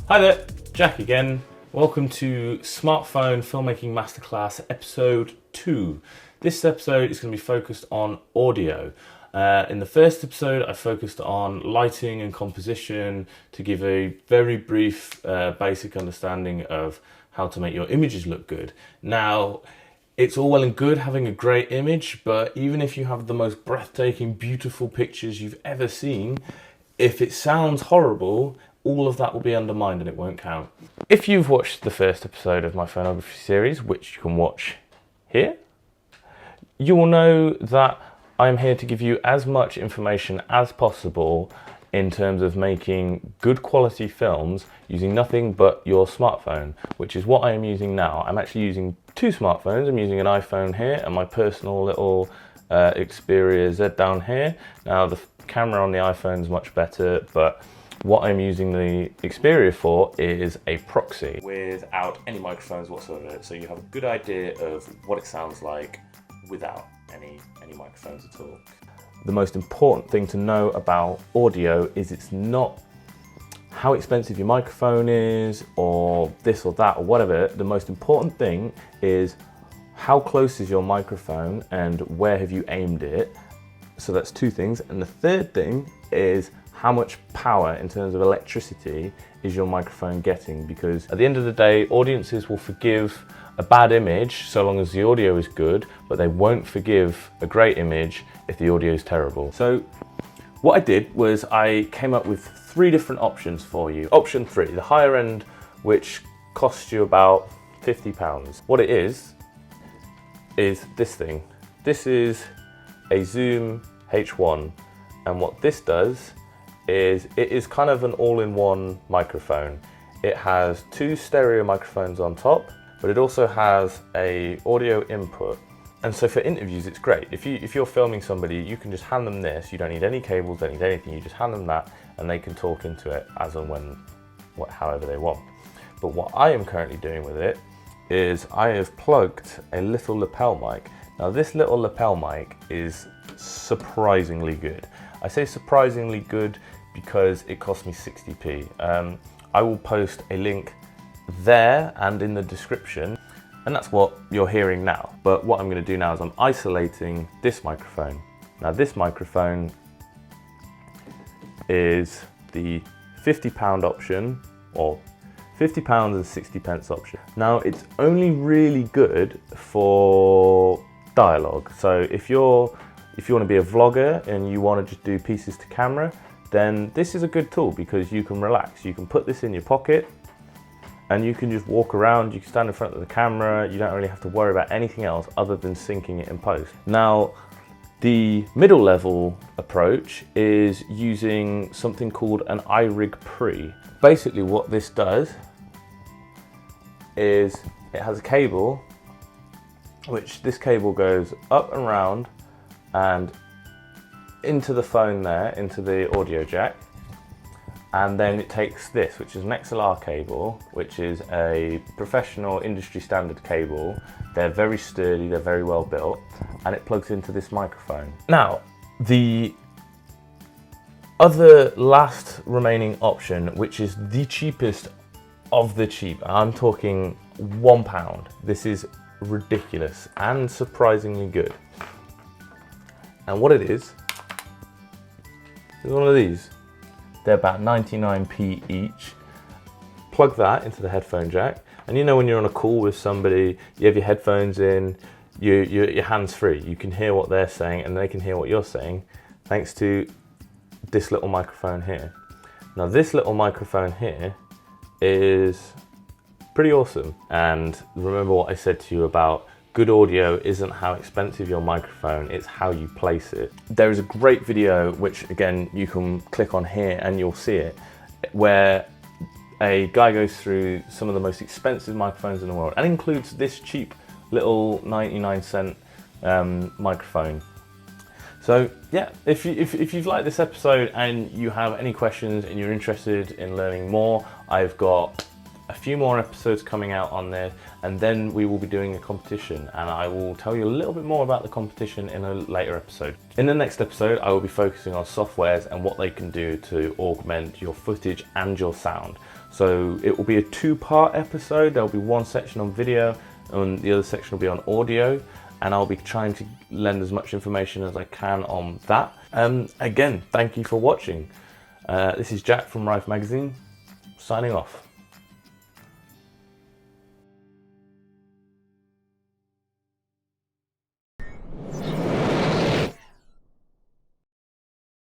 Hi there, Jack again. Welcome to Smartphone Filmmaking Masterclass episode 2. This episode is going to be focused on audio. In the first episode, I focused on lighting and composition to give a very brief basic understanding of how to make your images look good. Now, it's all well and good having a great image, but even if you have the most breathtaking, beautiful pictures you've ever seen, if it sounds horrible, all of that will be undermined and it won't count. If you've watched the first episode of my phonography series, which you can watch here, you will know that I'm here to give you as much information as possible in terms of making good quality films using nothing but your smartphone, which is what I am using now. I'm actually using two smartphones. I'm using an iPhone here and my personal little Xperia Z down here. Now the camera on the iPhone is much better, but what I'm using the Xperia for is a proxy without any microphones whatsoever. So you have a good idea of what it sounds like without any microphones at all. The most important thing to know about audio is it's not how expensive your microphone is or this or that or whatever. The most important thing is how close is your microphone and where have you aimed it. So that's two things. And the third thing is how much power in terms of electricity is your microphone getting, because at the end of the day, audiences will forgive a bad image so long as the audio is good, but they won't forgive a great image if the audio is terrible. So what I did was I came up with 3 different options for you. Option 3, the higher end, which costs you about £50. What it is this thing. This is a Zoom H1, and what this does is it is kind of an all-in-one microphone. It has 2 stereo microphones on top, but it also has a audio input. And so for interviews, it's great. If you're filming somebody, you can just hand them this. You don't need any cables, don't need anything. You just hand them that and they can talk into it as and when, however they want. But what I am currently doing with it is I have plugged a little lapel mic. Now this little lapel mic is surprisingly good. I say surprisingly good because it cost me 60p. I will post a link there and in the description, and that's what you're hearing now. But what I'm going to do now is I'm isolating this microphone. Now this microphone is the £50 option, or £50 and 60p option. Now it's only really good for dialogue. So if you want to be a vlogger and you want to just do pieces to camera, then this is a good tool because you can relax. You can put this in your pocket and you can just walk around, you can stand in front of the camera, you don't really have to worry about anything else other than syncing it in post. Now, the middle level approach is using something called an iRig pre. Basically what this does is it has a cable, which this cable goes up and round and into the phone there, into the audio jack, and then it takes this, which is an XLR cable, which is a professional industry standard cable. They're very sturdy, they're very well built, and it plugs into this microphone. Now, the other last remaining option, which is the cheapest of the cheap, I'm talking £1. This is ridiculous and surprisingly good. And what it is one of these. They're about 99p each. Plug that into the headphone jack, and you know when you're on a call with somebody, you have your headphones in, your hands free. You can hear what they're saying and they can hear what you're saying thanks to this little microphone here. Now this little microphone here is pretty awesome, and remember what I said to you about good audio isn't how expensive your microphone, it's how you place it. There is a great video, which again, you can click on here and you'll see it, where a guy goes through some of the most expensive microphones in the world and includes this cheap little 99-cent microphone. So yeah, if you've liked this episode and you have any questions and you're interested in learning more, I've got a few more episodes coming out on there, and then we will be doing a competition, and I will tell you a little bit more about the competition in a later episode. In the next episode, I will be focusing on softwares and what they can do to augment your footage and your sound. So it will be a two-part episode. There'll be one section on video and the other section will be on audio, and I'll be trying to lend as much information as I can on that. Again, thank you for watching. This is Jack from Rife magazine, signing off.